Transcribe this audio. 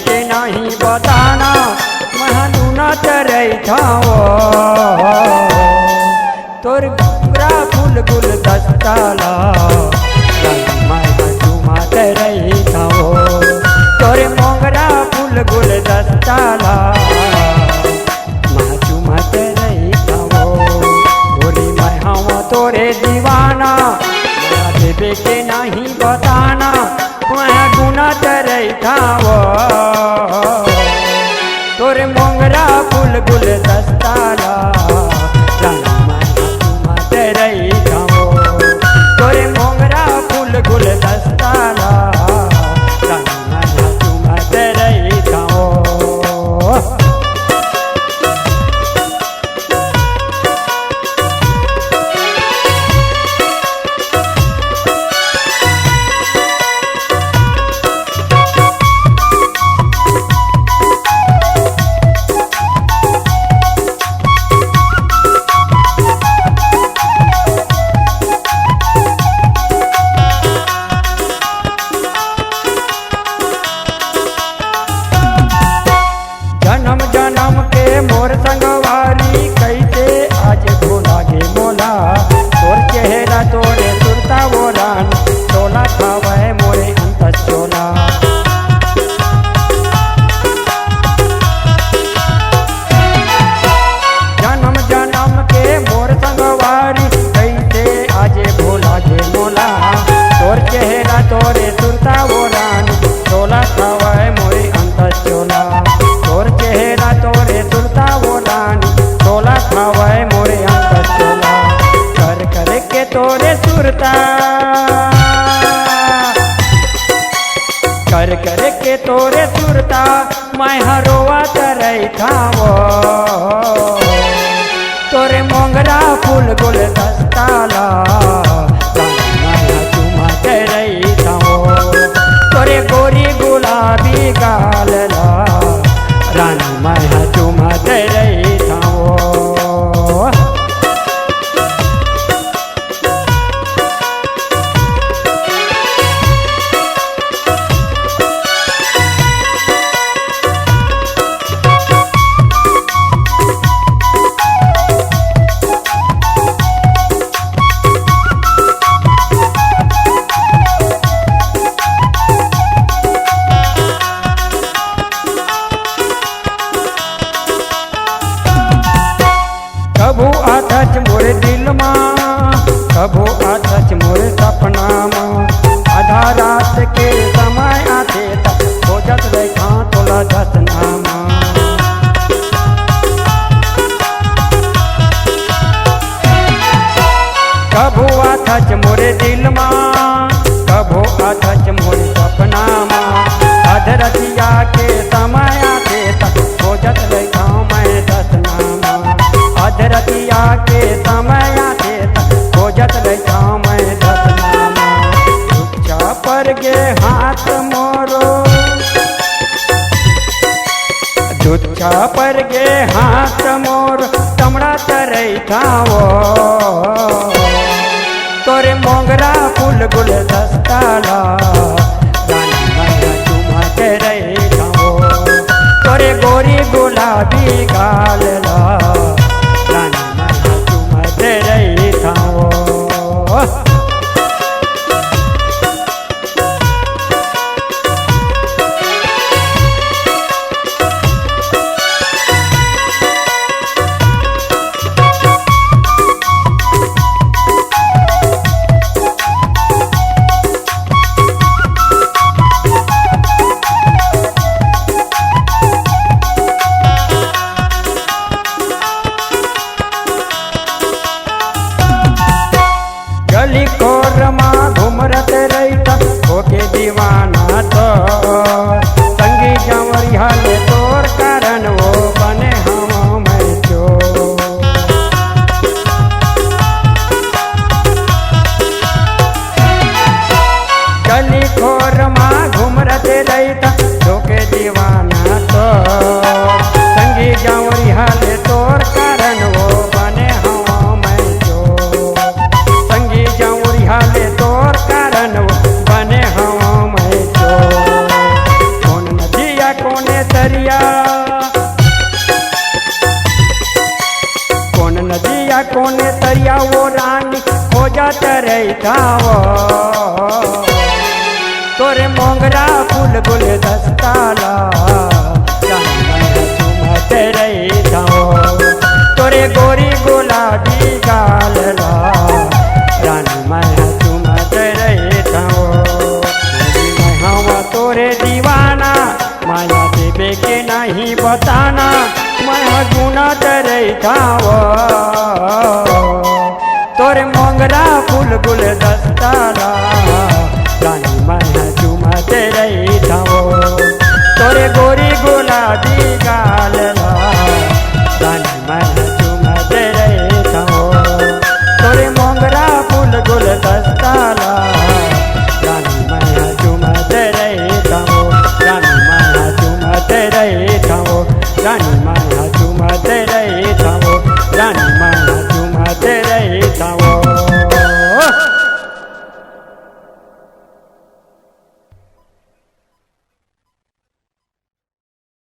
के नहीं बताना महलूना तरई थाओ तोर गुरा फूल गुल दस्ताला चुमा तरई थाओ तोरे मोगरा फूल गुल दस्ताला चुमा तरई थाओ गोरी मैं हवा तोरे दीवाना देवे के नहीं बताना मैं गुना तरई थाओ तोरे मोगरा फूल गुल दस्ताला चुमा तरई थाओ तोरे मोगरा फूल गुल दस्ताला चुमा तरई थाओ। जन्म जन्म के मोर संगवारी कैसे आज भोला गे मोला तोर चेहरा तोरे सुरता बोलान तोला खावे मोरे अंत चोला जन्म जन्म के मोर संगवारी कैसे आज भोला गे मोला तोर चेहरा तोरे सुरता बोलान तोला खावे मोरे अंत चोला तोर चेहरा तोरे सुरता बोलान तोला खावे मोरे अंत चोला कर कर के तोरे सुरता कर कर के तोरे सुरता मैं हरोवा तरई थाओ तोरे मोगरा फूल गुल दस्ताला चुमा तरई थाओ तोरे गोरी गुलाबी गालला रानी मैं चुमा तरई थाओ। कभू आथच मोरे दिल माँ कभू आथच मोरे सपना माँ आधा रात के समय आते तक खोजत देखा तोला दसना माँ कभू आथच मोरे दिल माँ कभू आथच मोरे सपना माँ आध रतिया के समय आते तक खोजत देखा मैं दसना माँ अधरतिया के समय आते तक खोजत बैठा मैं दसनामा चुपचा पर गे हाथ मोरो चुपचा पर गे हाथ मोर तमड़ा तरई थाओ तोरे मोगरा फूल गुल दस्ताला चुमा तरई थाओ तोरे गोरी गुलाबी गालला चुमा तरई थाओ। गली कोर माँ घूमरत रही होके दीवाना तो संगी जंवरी हाले तोर कारण वो बने हम मैं जो गली खोर माँ घूमरत रही होके दीवाना तो संगी जंवरी हाले तोर कारण वो बने हम मैं जो संगी जंवरी हाले तोर कारण वो बने हम मैं जो रही थाओ तोरे मोंगरा फूल गुल दस्ताला रानी मैं झूमत रही थाओ तोरे गोरी गुलाबी गालला रानी मैं झूमत रही थाओ मैं हवा तोरे दीवाना माया देवे के नहीं बताना मैं गुनत रही थाओ तोरे मोंगरा फूल गुल दस्ताला रानी मैं झूमत रही थाओ तोरे गोरी गुलाबी गालला रानी मैं झूमत रही थाओ तोरे मोंगरा फूल गुल दस्ताला रानी मैं झूमत रही थाओ रानी मैं झूमत रही थाओ रानी मैं झूमत रही थाओ रानी मैं झूमत रही थाओ